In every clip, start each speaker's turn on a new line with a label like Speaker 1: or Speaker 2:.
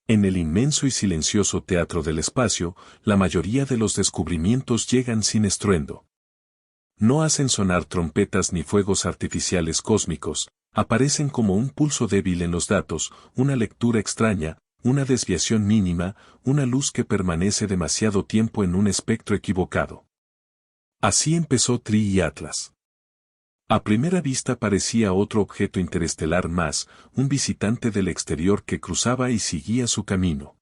Speaker 1: En el inmenso y silencioso teatro del espacio, la mayoría de los descubrimientos llegan sin estruendo. No hacen sonar trompetas ni fuegos artificiales cósmicos, aparecen como un pulso débil en los datos, una lectura extraña, una desviación mínima, una luz que permanece demasiado tiempo en un espectro equivocado. Así empezó TRI y Atlas. A primera vista parecía otro objeto interestelar más, un visitante del exterior que cruzaba y seguía su camino.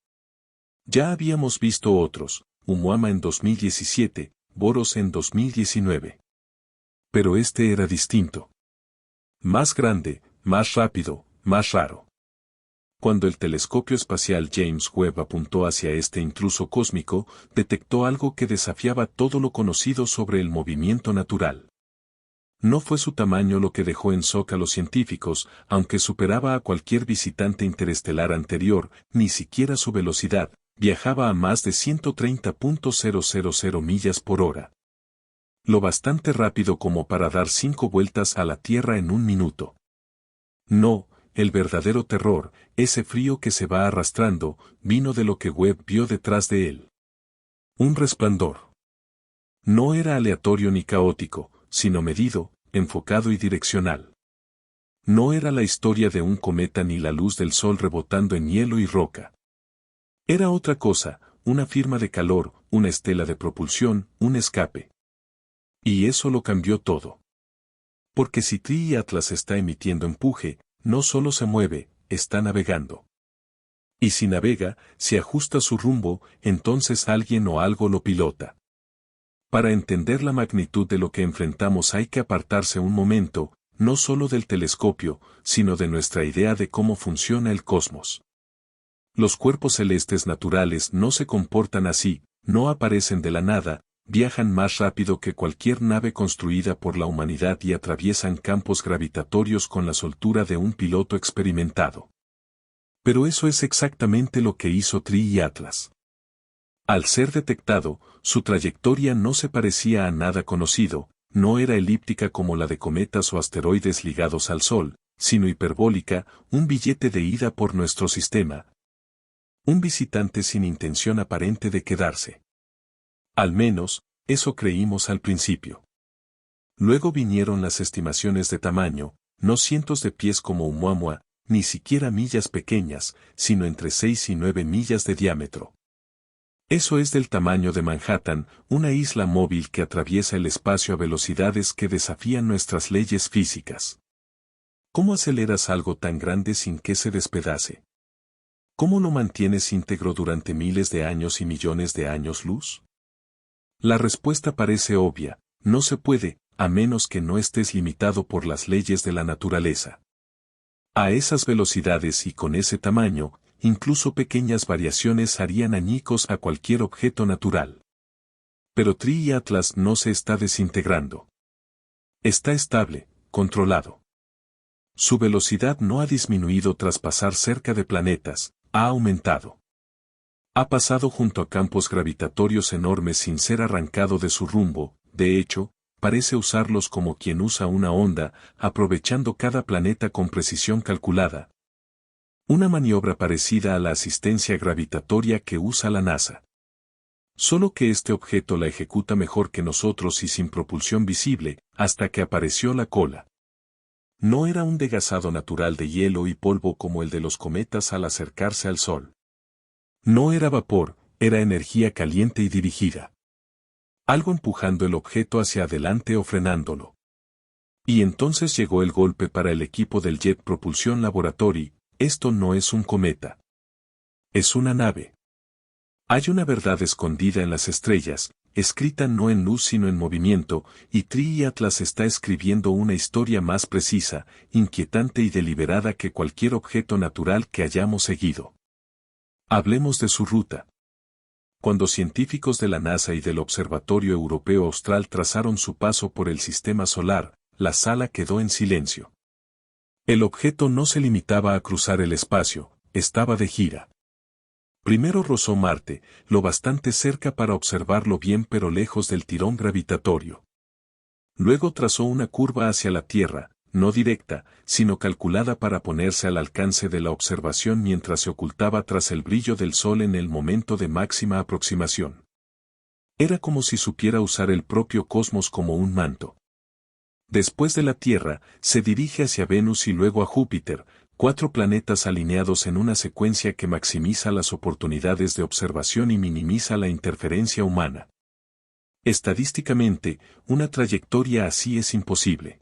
Speaker 1: Ya habíamos visto otros, Oumuamua en 2017, Boros en 2019. Pero este era distinto. Más grande, más rápido, más raro. Cuando el telescopio espacial James Webb apuntó hacia este intruso cósmico, detectó algo que desafiaba todo lo conocido sobre el movimiento natural. No fue su tamaño lo que dejó en shock a los científicos, aunque superaba a cualquier visitante interestelar anterior, ni siquiera su velocidad, viajaba a más de 130.000 millas por hora. Lo bastante rápido como para dar 5 vueltas a la Tierra en un minuto. No, el verdadero terror, ese frío que se va arrastrando, vino de lo que Webb vio detrás de él. Un resplandor. No era aleatorio ni caótico, sino medido, enfocado y direccional. No era la historia de un cometa ni la luz del sol rebotando en hielo y roca. Era otra cosa, una firma de calor, una estela de propulsión, un escape. Y eso lo cambió todo. Porque si TRI y Atlas está emitiendo empuje, no solo se mueve, está navegando. Y si navega, si ajusta su rumbo, entonces alguien o algo lo pilota. Para entender la magnitud de lo que enfrentamos hay que apartarse un momento, no solo del telescopio, sino de nuestra idea de cómo funciona el cosmos. Los cuerpos celestes naturales no se comportan así, no aparecen de la nada, viajan más rápido que cualquier nave construida por la humanidad y atraviesan campos gravitatorios con la soltura de un piloto experimentado. Pero eso es exactamente lo que hizo TRI y Atlas. Al ser detectado, su trayectoria no se parecía a nada conocido, no era elíptica como la de cometas o asteroides ligados al Sol, sino hiperbólica, un billete de ida por nuestro sistema. Un visitante sin intención aparente de quedarse. Al menos, eso creímos al principio. Luego vinieron las estimaciones de tamaño, no cientos de pies como Oumuamua, ni siquiera millas pequeñas, sino entre 6 y 9 millas de diámetro. Eso es del tamaño de Manhattan, una isla móvil que atraviesa el espacio a velocidades que desafían nuestras leyes físicas. ¿Cómo aceleras algo tan grande sin que se despedace? ¿Cómo lo mantienes íntegro durante miles de años y millones de años luz? La respuesta parece obvia, no se puede, a menos que no estés limitado por las leyes de la naturaleza. A esas velocidades y con ese tamaño, incluso pequeñas variaciones harían añicos a cualquier objeto natural. Pero TRI y Atlas no se está desintegrando. Está estable, controlado. Su velocidad no ha disminuido tras pasar cerca de planetas, ha aumentado. Ha pasado junto a campos gravitatorios enormes sin ser arrancado de su rumbo, de hecho, parece usarlos como quien usa una onda, aprovechando cada planeta con precisión calculada. Una maniobra parecida a la asistencia gravitatoria que usa la NASA. Solo que este objeto la ejecuta mejor que nosotros y sin propulsión visible, hasta que apareció la cola. No era un degazado natural de hielo y polvo como el de los cometas al acercarse al Sol. No era vapor, era energía caliente y dirigida. Algo empujando el objeto hacia adelante o frenándolo. Y entonces llegó el golpe para el equipo del Jet Propulsion Laboratory. Esto no es un cometa. Es una nave. Hay una verdad escondida en las estrellas, escrita no en luz sino en movimiento, y TRI y Atlas está escribiendo una historia más precisa, inquietante y deliberada que cualquier objeto natural que hayamos seguido. Hablemos de su ruta. Cuando científicos de la NASA y del Observatorio Europeo Austral trazaron su paso por el sistema solar, la sala quedó en silencio. El objeto no se limitaba a cruzar el espacio, estaba de gira. Primero rozó Marte, lo bastante cerca para observarlo bien pero lejos del tirón gravitatorio. Luego trazó una curva hacia la Tierra, no directa, sino calculada para ponerse al alcance de la observación mientras se ocultaba tras el brillo del sol en el momento de máxima aproximación. Era como si supiera usar el propio cosmos como un manto. Después de la Tierra, se dirige hacia Venus y luego a Júpiter, 4 planetas alineados en una secuencia que maximiza las oportunidades de observación y minimiza la interferencia humana. Estadísticamente, una trayectoria así es imposible.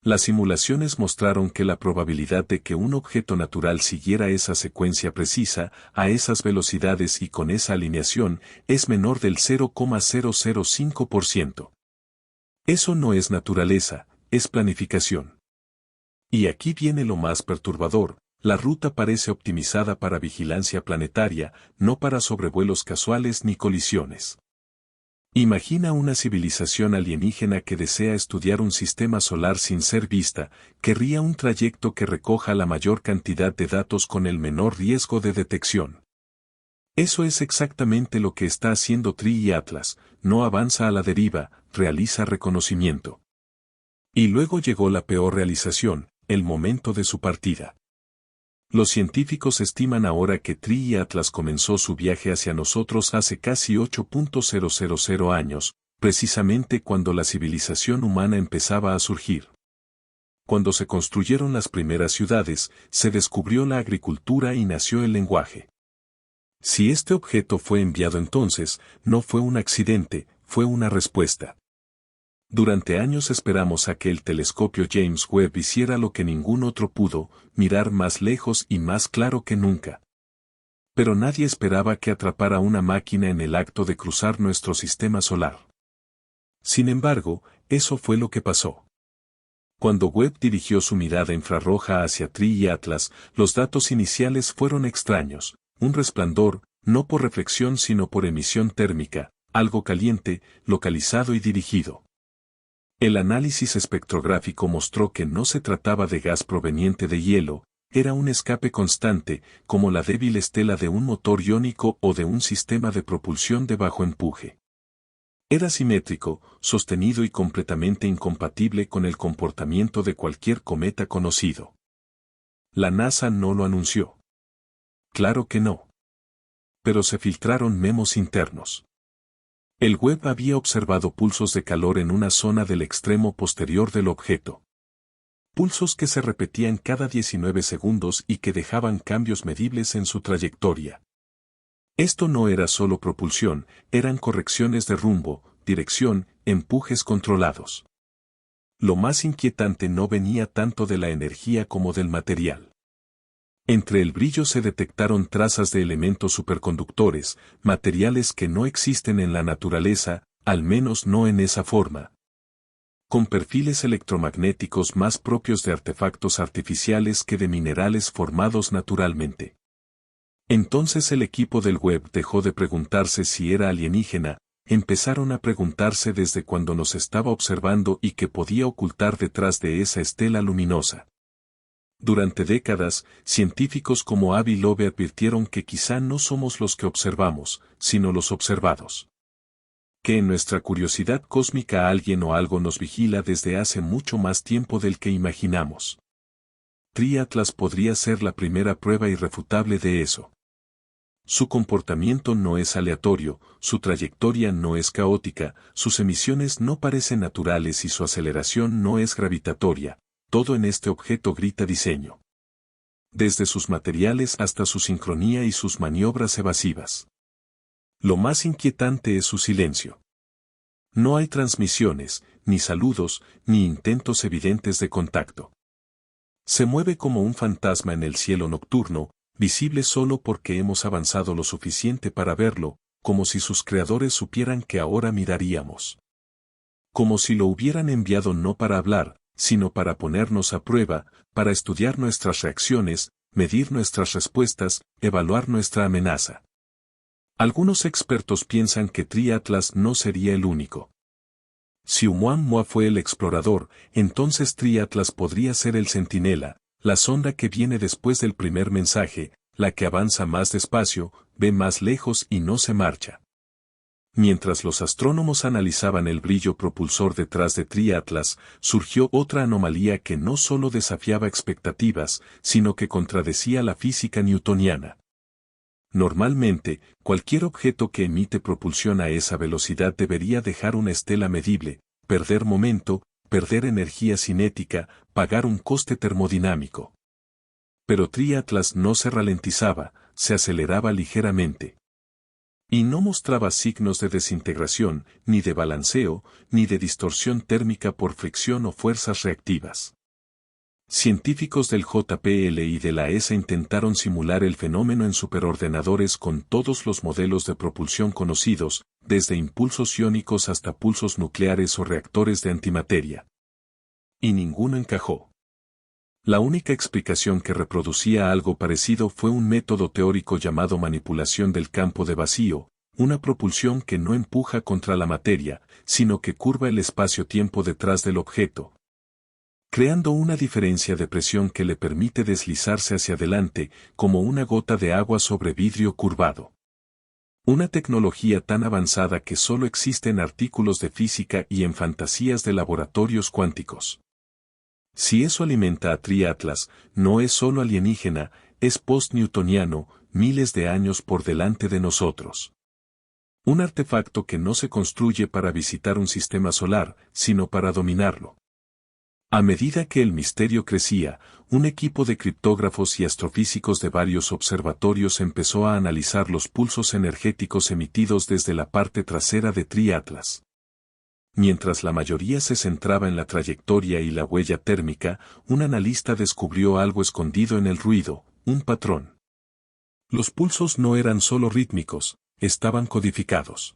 Speaker 1: Las simulaciones mostraron que la probabilidad de que un objeto natural siguiera esa secuencia precisa, a esas velocidades y con esa alineación, es menor del 0,005%. Eso no es naturaleza, es planificación. Y aquí viene lo más perturbador, la ruta parece optimizada para vigilancia planetaria, no para sobrevuelos casuales ni colisiones. Imagina una civilización alienígena que desea estudiar un sistema solar sin ser vista, querría un trayecto que recoja la mayor cantidad de datos con el menor riesgo de detección. Eso es exactamente lo que está haciendo TRI y Atlas, no avanza a la deriva, realiza reconocimiento. Y luego llegó la peor realización, el momento de su partida. Los científicos estiman ahora que TRI y Atlas comenzó su viaje hacia nosotros hace casi 8.000 años, precisamente cuando la civilización humana empezaba a surgir. Cuando se construyeron las primeras ciudades, se descubrió la agricultura y nació el lenguaje. Si este objeto fue enviado entonces, no fue un accidente, fue una respuesta. Durante años esperamos a que el telescopio James Webb hiciera lo que ningún otro pudo, mirar más lejos y más claro que nunca. Pero nadie esperaba que atrapara una máquina en el acto de cruzar nuestro sistema solar. Sin embargo, eso fue lo que pasó. Cuando Webb dirigió su mirada infrarroja hacia TRI y Atlas, los datos iniciales fueron extraños, un resplandor, no por reflexión sino por emisión térmica, algo caliente, localizado y dirigido. El análisis espectrográfico mostró que no se trataba de gas proveniente de hielo, era un escape constante, como la débil estela de un motor iónico o de un sistema de propulsión de bajo empuje. Era simétrico, sostenido y completamente incompatible con el comportamiento de cualquier cometa conocido. La NASA no lo anunció. Claro que no. Pero se filtraron memos internos. El Webb había observado pulsos de calor en una zona del extremo posterior del objeto. Pulsos que se repetían cada 19 segundos y que dejaban cambios medibles en su trayectoria. Esto no era solo propulsión, eran correcciones de rumbo, dirección, empujes controlados. Lo más inquietante no venía tanto de la energía como del material. Entre el brillo se detectaron trazas de elementos superconductores, materiales que no existen en la naturaleza, al menos no en esa forma. Con perfiles electromagnéticos más propios de artefactos artificiales que de minerales formados naturalmente. Entonces el equipo del Webb dejó de preguntarse si era alienígena, empezaron a preguntarse desde cuándo nos estaba observando y qué podía ocultar detrás de esa estela luminosa. Durante décadas, científicos como Avi Loeb advirtieron que quizá no somos los que observamos, sino los observados. Que en nuestra curiosidad cósmica alguien o algo nos vigila desde hace mucho más tiempo del que imaginamos. TRI Atlas podría ser la primera prueba irrefutable de eso. Su comportamiento no es aleatorio, su trayectoria no es caótica, sus emisiones no parecen naturales y su aceleración no es gravitatoria. Todo en este objeto grita diseño. Desde sus materiales hasta su sincronía y sus maniobras evasivas. Lo más inquietante es su silencio. No hay transmisiones, ni saludos, ni intentos evidentes de contacto. Se mueve como un fantasma en el cielo nocturno, visible solo porque hemos avanzado lo suficiente para verlo, como si sus creadores supieran que ahora miraríamos. Como si lo hubieran enviado no para hablar, sino para ponernos a prueba, para estudiar nuestras reacciones, medir nuestras respuestas, evaluar nuestra amenaza. Algunos expertos piensan que TRI Atlas no sería el único. Si Oumuamua fue el explorador, entonces TRI Atlas podría ser el centinela, la sonda que viene después del primer mensaje, la que avanza más despacio, ve más lejos y no se marcha. Mientras los astrónomos analizaban el brillo propulsor detrás de Tri-Atlas, surgió otra anomalía que no solo desafiaba expectativas, sino que contradecía la física newtoniana. Normalmente, cualquier objeto que emite propulsión a esa velocidad debería dejar una estela medible, perder momento, perder energía cinética, pagar un coste termodinámico. Pero Tri-Atlas no se ralentizaba, se aceleraba ligeramente. Y no mostraba signos de desintegración, ni de balanceo, ni de distorsión térmica por fricción o fuerzas reactivas. Científicos del JPL y de la ESA intentaron simular el fenómeno en superordenadores con todos los modelos de propulsión conocidos, desde impulsos iónicos hasta pulsos nucleares o reactores de antimateria. Y ninguno encajó. La única explicación que reproducía algo parecido fue un método teórico llamado manipulación del campo de vacío, una propulsión que no empuja contra la materia, sino que curva el espacio-tiempo detrás del objeto, creando una diferencia de presión que le permite deslizarse hacia adelante, como una gota de agua sobre vidrio curvado. Una tecnología tan avanzada que solo existe en artículos de física y en fantasías de laboratorios cuánticos. Si eso alimenta a Tri-Atlas, no es solo alienígena, es post-newtoniano, miles de años por delante de nosotros. Un artefacto que no se construye para visitar un sistema solar, sino para dominarlo. A medida que el misterio crecía, un equipo de criptógrafos y astrofísicos de varios observatorios empezó a analizar los pulsos energéticos emitidos desde la parte trasera de Tri-Atlas. Mientras la mayoría se centraba en la trayectoria y la huella térmica, un analista descubrió algo escondido en el ruido, un patrón. Los pulsos no eran solo rítmicos, estaban codificados.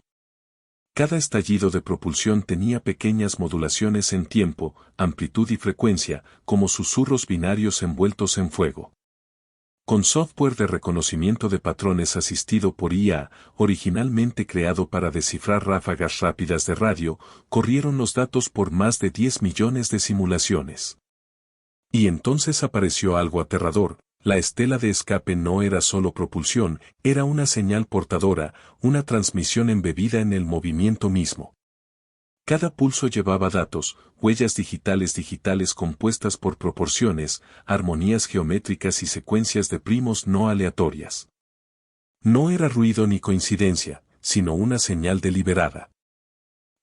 Speaker 1: Cada estallido de propulsión tenía pequeñas modulaciones en tiempo, amplitud y frecuencia, como susurros binarios envueltos en fuego. Con software de reconocimiento de patrones asistido por IA, originalmente creado para descifrar ráfagas rápidas de radio, corrieron los datos por más de 10 millones de simulaciones. Y entonces apareció algo aterrador. La estela de escape no era solo propulsión, era una señal portadora, una transmisión embebida en el movimiento mismo. Cada pulso llevaba datos, huellas digitales compuestas por proporciones, armonías geométricas y secuencias de primos no aleatorias. No era ruido ni coincidencia, sino una señal deliberada.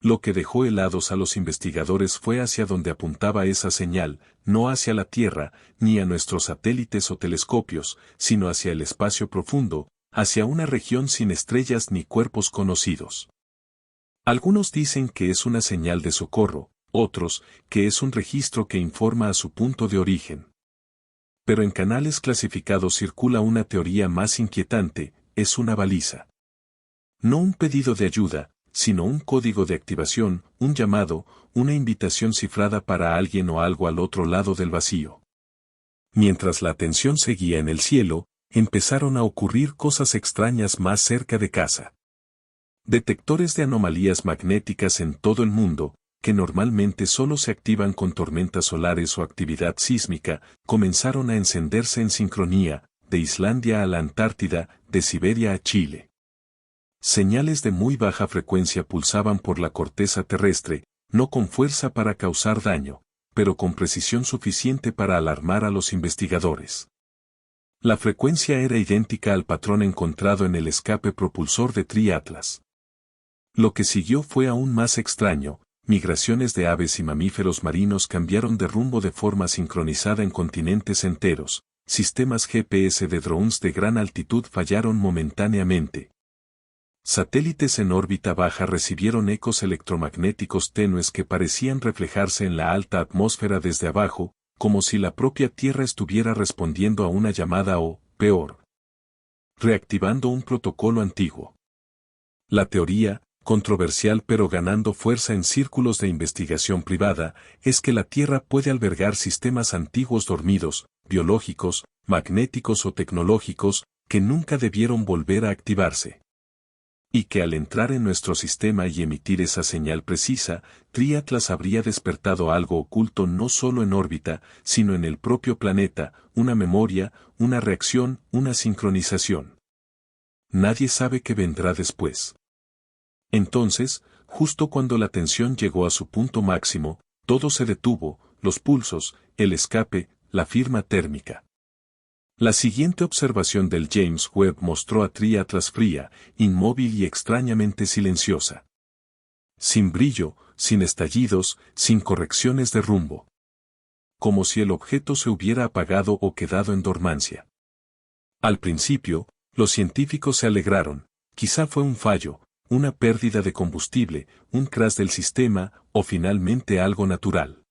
Speaker 1: Lo que dejó helados a los investigadores fue hacia donde apuntaba esa señal, no hacia la Tierra, ni a nuestros satélites o telescopios, sino hacia el espacio profundo, hacia una región sin estrellas ni cuerpos conocidos. Algunos dicen que es una señal de socorro, otros, que es un registro que informa a su punto de origen. Pero en canales clasificados circula una teoría más inquietante, es una baliza. No un pedido de ayuda, sino un código de activación, un llamado, una invitación cifrada para alguien o algo al otro lado del vacío. Mientras la atención seguía en el cielo, empezaron a ocurrir cosas extrañas más cerca de casa. Detectores de anomalías magnéticas en todo el mundo, que normalmente solo se activan con tormentas solares o actividad sísmica, comenzaron a encenderse en sincronía, de Islandia a la Antártida, de Siberia a Chile. Señales de muy baja frecuencia pulsaban por la corteza terrestre, no con fuerza para causar daño, pero con precisión suficiente para alarmar a los investigadores. La frecuencia era idéntica al patrón encontrado en el escape propulsor de Tri-Atlas. Lo que siguió fue aún más extraño, migraciones de aves y mamíferos marinos cambiaron de rumbo de forma sincronizada en continentes enteros, sistemas GPS de drones de gran altitud fallaron momentáneamente. Satélites en órbita baja recibieron ecos electromagnéticos tenues que parecían reflejarse en la alta atmósfera desde abajo, como si la propia Tierra estuviera respondiendo a una llamada o, peor, reactivando un protocolo antiguo. La teoría, controversial pero ganando fuerza en círculos de investigación privada, es que la Tierra puede albergar sistemas antiguos dormidos, biológicos, magnéticos o tecnológicos, que nunca debieron volver a activarse. Y que al entrar en nuestro sistema y emitir esa señal precisa, Tri-Atlas habría despertado algo oculto no solo en órbita, sino en el propio planeta, una memoria, una reacción, una sincronización. Nadie sabe qué vendrá después. Entonces, justo cuando la tensión llegó a su punto máximo, todo se detuvo, los pulsos, el escape, la firma térmica. La siguiente observación del James Webb mostró a Tri Atlas fría, inmóvil y extrañamente silenciosa. Sin brillo, sin estallidos, sin correcciones de rumbo. Como si el objeto se hubiera apagado o quedado en dormancia. Al principio, los científicos se alegraron, quizá fue un fallo, una pérdida de combustible, un crash del sistema, o finalmente algo natural.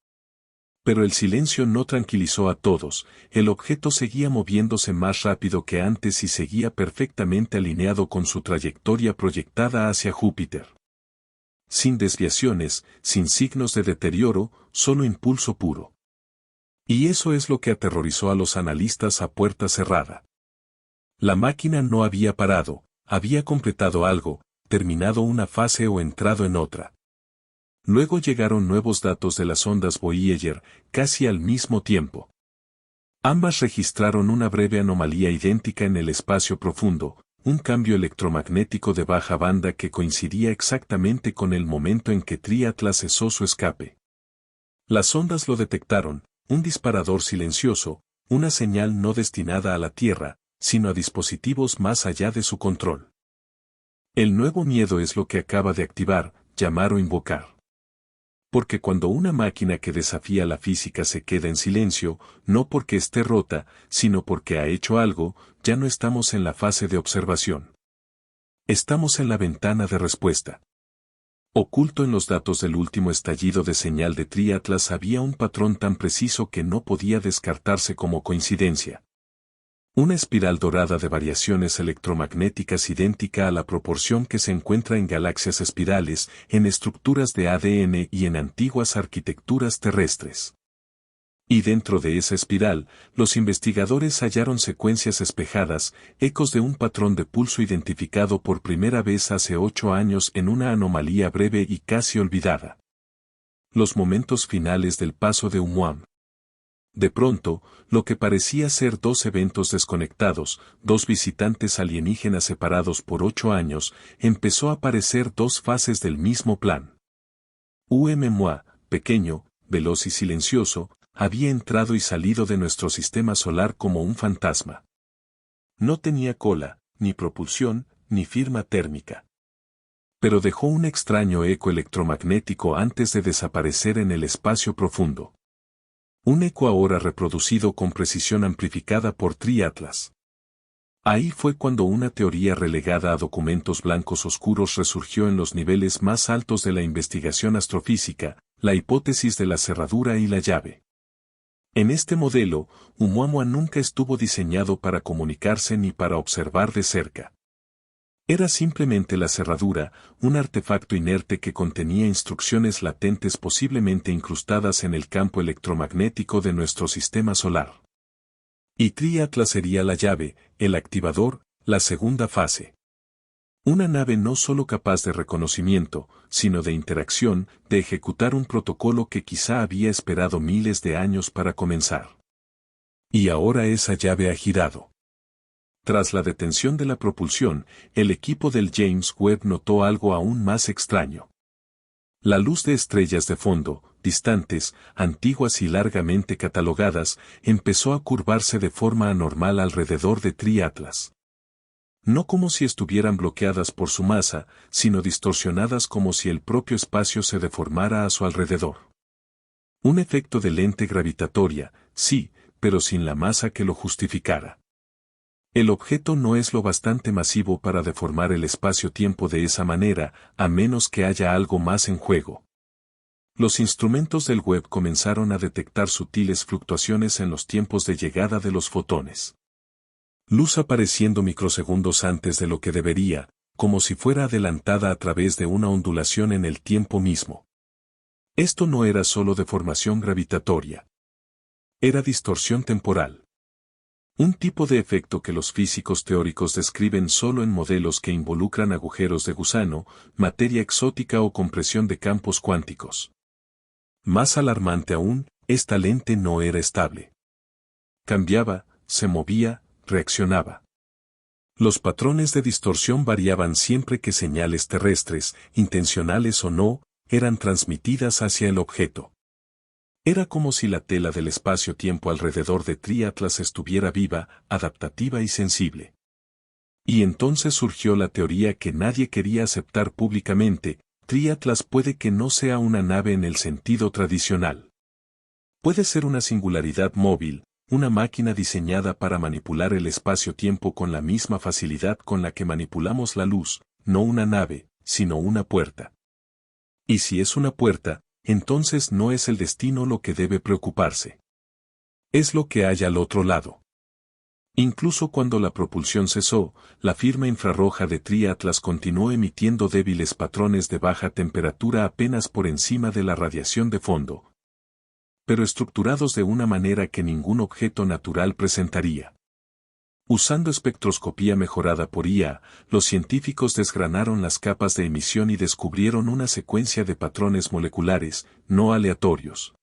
Speaker 1: Pero el silencio no tranquilizó a todos, el objeto seguía moviéndose más rápido que antes y seguía perfectamente alineado con su trayectoria proyectada hacia Júpiter. Sin desviaciones, sin signos de deterioro, solo impulso puro. Y eso es lo que aterrorizó a los analistas a puerta cerrada. La máquina no había parado, había completado algo, terminado una fase o entrado en otra. Luego llegaron nuevos datos de las ondas Voyager, casi al mismo tiempo. Ambas registraron una breve anomalía idéntica en el espacio profundo, un cambio electromagnético de baja banda que coincidía exactamente con el momento en que Tri Atlas cesó su escape. Las ondas lo detectaron, un disparador silencioso, una señal no destinada a la Tierra, sino a dispositivos más allá de su control. El nuevo miedo es lo que acaba de activar, llamar o invocar. Porque cuando una máquina que desafía la física se queda en silencio, no porque esté rota, sino porque ha hecho algo, ya no estamos en la fase de observación. Estamos en la ventana de respuesta. Oculto en los datos del último estallido de señal de Tri Atlas había un patrón tan preciso que no podía descartarse como coincidencia. Una espiral dorada de variaciones electromagnéticas idéntica a la proporción que se encuentra en galaxias espirales, en estructuras de ADN y en antiguas arquitecturas terrestres. Y dentro de esa espiral, los investigadores hallaron secuencias espejadas, ecos de un patrón de pulso identificado por primera vez hace 8 años en una anomalía breve y casi olvidada. Los momentos finales del paso de Oumuamua. De pronto, lo que parecía ser dos eventos desconectados, dos visitantes alienígenas separados por 8 años, empezó a parecer dos fases del mismo plan. Oumuamua, pequeño, veloz y silencioso, había entrado y salido de nuestro sistema solar como un fantasma. No tenía cola, ni propulsión, ni firma térmica. Pero dejó un extraño eco electromagnético antes de desaparecer en el espacio profundo. Un eco ahora reproducido con precisión amplificada por Tri Atlas. Ahí fue cuando una teoría relegada a documentos blancos oscuros resurgió en los niveles más altos de la investigación astrofísica, la hipótesis de la cerradura y la llave. En este modelo, Oumuamua nunca estuvo diseñado para comunicarse ni para observar de cerca. Era simplemente la cerradura, un artefacto inerte que contenía instrucciones latentes posiblemente incrustadas en el campo electromagnético de nuestro sistema solar. Y Tri Atlas sería la llave, el activador, la segunda fase. Una nave no solo capaz de reconocimiento, sino de interacción, de ejecutar un protocolo que quizá había esperado miles de años para comenzar. Y ahora esa llave ha girado. Tras la detención de la propulsión, el equipo del James Webb notó algo aún más extraño. La luz de estrellas de fondo, distantes, antiguas y largamente catalogadas, empezó a curvarse de forma anormal alrededor de Tri Atlas. No como si estuvieran bloqueadas por su masa, sino distorsionadas como si el propio espacio se deformara a su alrededor. Un efecto de lente gravitatoria, sí, pero sin la masa que lo justificara. El objeto no es lo bastante masivo para deformar el espacio-tiempo de esa manera, a menos que haya algo más en juego. Los instrumentos del Webb comenzaron a detectar sutiles fluctuaciones en los tiempos de llegada de los fotones. Luz apareciendo microsegundos antes de lo que debería, como si fuera adelantada a través de una ondulación en el tiempo mismo. Esto no era solo deformación gravitatoria. Era distorsión temporal. Un tipo de efecto que los físicos teóricos describen solo en modelos que involucran agujeros de gusano, materia exótica o compresión de campos cuánticos. Más alarmante aún, esta lente no era estable. Cambiaba, se movía, reaccionaba. Los patrones de distorsión variaban siempre que señales terrestres, intencionales o no, eran transmitidas hacia el objeto. Era como si la tela del espacio-tiempo alrededor de Tri-Atlas estuviera viva, adaptativa y sensible. Y entonces surgió la teoría que nadie quería aceptar públicamente: Tri-Atlas puede que no sea una nave en el sentido tradicional. Puede ser una singularidad móvil, una máquina diseñada para manipular el espacio-tiempo con la misma facilidad con la que manipulamos la luz, no una nave, sino una puerta. Y si es una puerta, entonces no es el destino lo que debe preocuparse. Es lo que hay al otro lado. Incluso cuando la propulsión cesó, la firma infrarroja de Tri-Atlas continuó emitiendo débiles patrones de baja temperatura apenas por encima de la radiación de fondo, pero estructurados de una manera que ningún objeto natural presentaría. Usando espectroscopía mejorada por IA, los científicos desgranaron las capas de emisión y descubrieron una secuencia de patrones moleculares, no aleatorios,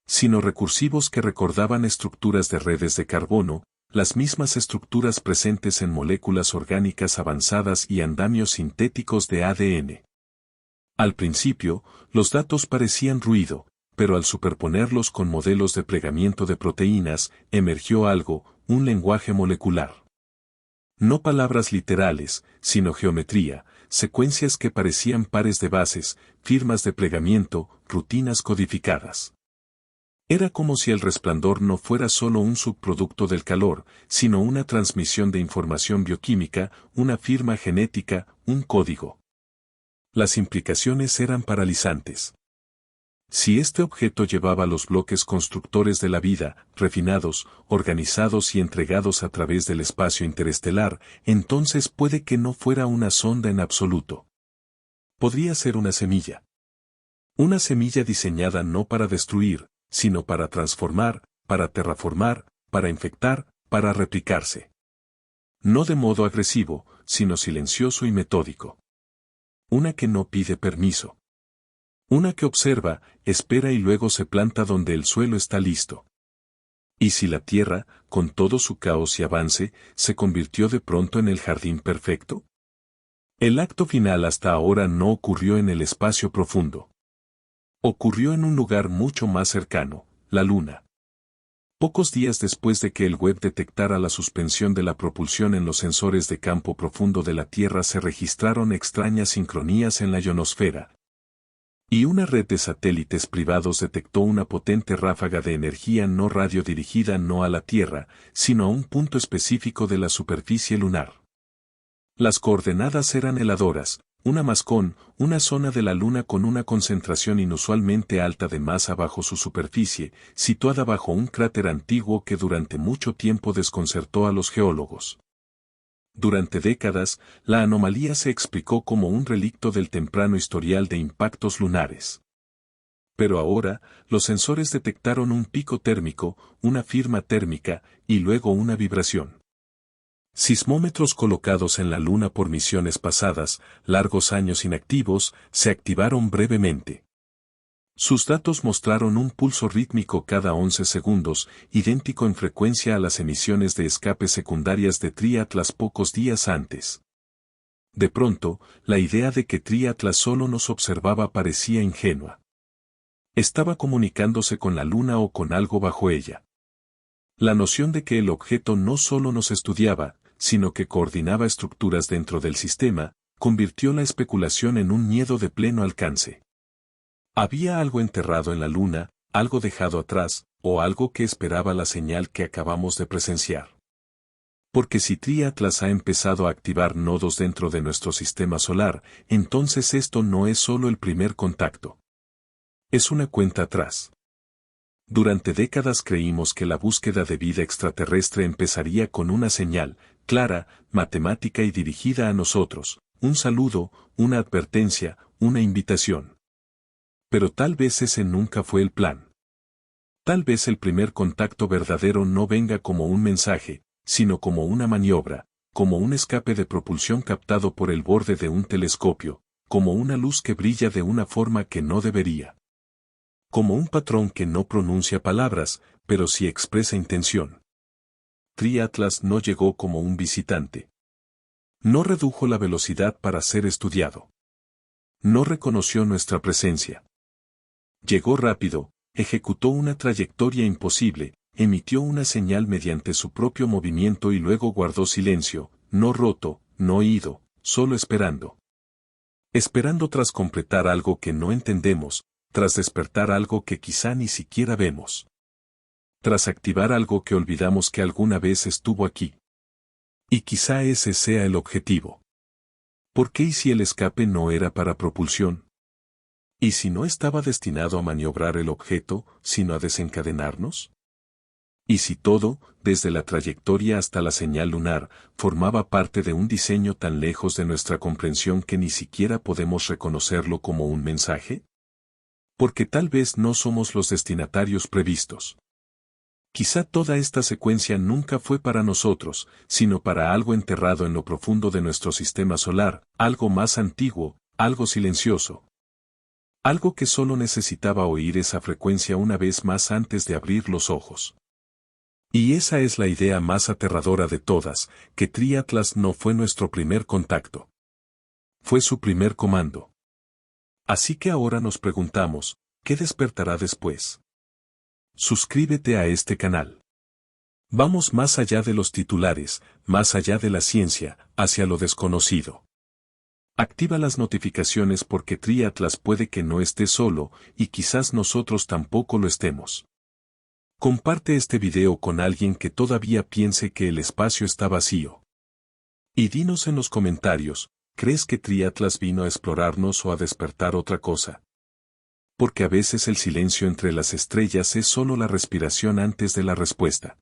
Speaker 1: sino recursivos que recordaban estructuras de redes de carbono, las mismas estructuras presentes en moléculas orgánicas avanzadas y andamios sintéticos de ADN. Al principio, los datos parecían ruido, pero al superponerlos con modelos de plegamiento de proteínas, emergió algo, un lenguaje molecular. No palabras literales, sino geometría, secuencias que parecían pares de bases, firmas de plegamiento, rutinas codificadas. Era como si el resplandor no fuera solo un subproducto del calor, sino una transmisión de información bioquímica, una firma genética, un código. Las implicaciones eran paralizantes. Si este objeto llevaba los bloques constructores de la vida, refinados, organizados y entregados a través del espacio interestelar, entonces puede que no fuera una sonda en absoluto. Podría ser una semilla. Una semilla diseñada no para destruir, sino para transformar, para terraformar, para infectar, para replicarse. No de modo agresivo, sino silencioso y metódico. Una que no pide permiso. Una que observa, espera y luego se planta donde el suelo está listo. ¿Y si la Tierra, con todo su caos y avance, se convirtió de pronto en el jardín perfecto? El acto final hasta ahora no ocurrió en el espacio profundo. Ocurrió en un lugar mucho más cercano, la Luna. Pocos días después de que el Webb detectara la suspensión de la propulsión en los sensores de campo profundo de la Tierra, se registraron extrañas sincronías en la ionosfera. Y una red de satélites privados detectó una potente ráfaga de energía no radio dirigida no a la Tierra, sino a un punto específico de la superficie lunar. Las coordenadas eran heladoras: una mascón, una zona de la Luna con una concentración inusualmente alta de masa bajo su superficie, situada bajo un cráter antiguo que durante mucho tiempo desconcertó a los geólogos. Durante décadas, la anomalía se explicó como un relicto del temprano historial de impactos lunares. Pero ahora, los sensores detectaron un pico térmico, una firma térmica, y luego una vibración. Sismómetros colocados en la Luna por misiones pasadas, largos años inactivos, se activaron brevemente. Sus datos mostraron un pulso rítmico cada 11 segundos, idéntico en frecuencia a las emisiones de escape secundarias de Tri-Atlas pocos días antes. De pronto, la idea de que Tri-Atlas solo nos observaba parecía ingenua. Estaba comunicándose con la Luna o con algo bajo ella. La noción de que el objeto no solo nos estudiaba, sino que coordinaba estructuras dentro del sistema, convirtió la especulación en un miedo de pleno alcance. Había algo enterrado en la Luna, algo dejado atrás, o algo que esperaba la señal que acabamos de presenciar. Porque si Tri-Atlas ha empezado a activar nodos dentro de nuestro sistema solar, entonces esto no es solo el primer contacto. Es una cuenta atrás. Durante décadas creímos que la búsqueda de vida extraterrestre empezaría con una señal, clara, matemática y dirigida a nosotros, un saludo, una advertencia, una invitación. Pero tal vez ese nunca fue el plan. Tal vez el primer contacto verdadero no venga como un mensaje, sino como una maniobra, como un escape de propulsión captado por el borde de un telescopio, como una luz que brilla de una forma que no debería. Como un patrón que no pronuncia palabras, pero sí expresa intención. Tri-Atlas no llegó como un visitante. No redujo la velocidad para ser estudiado. No reconoció nuestra presencia. Llegó rápido, ejecutó una trayectoria imposible, emitió una señal mediante su propio movimiento y luego guardó silencio, no roto, no ido, solo esperando. Esperando tras completar algo que no entendemos, tras despertar algo que quizá ni siquiera vemos. Tras activar algo que olvidamos que alguna vez estuvo aquí. Y quizá ese sea el objetivo. ¿Por qué y si el escape no era para propulsión? ¿Y si no estaba destinado a maniobrar el objeto, sino a desencadenarnos? ¿Y si todo, desde la trayectoria hasta la señal lunar, formaba parte de un diseño tan lejos de nuestra comprensión que ni siquiera podemos reconocerlo como un mensaje? Porque tal vez no somos los destinatarios previstos. Quizá toda esta secuencia nunca fue para nosotros, sino para algo enterrado en lo profundo de nuestro sistema solar, algo más antiguo, algo silencioso. Algo que solo necesitaba oír esa frecuencia una vez más antes de abrir los ojos. Y esa es la idea más aterradora de todas, que Tri-Atlas no fue nuestro primer contacto. Fue su primer comando. Así que ahora nos preguntamos, ¿qué despertará después? Suscríbete a este canal. Vamos más allá de los titulares, más allá de la ciencia, hacia lo desconocido. Activa las notificaciones porque Tri-Atlas puede que no esté solo, y quizás nosotros tampoco lo estemos. Comparte este video con alguien que todavía piense que el espacio está vacío. Y dinos en los comentarios, ¿crees que Tri-Atlas vino a explorarnos o a despertar otra cosa? Porque a veces el silencio entre las estrellas es solo la respiración antes de la respuesta.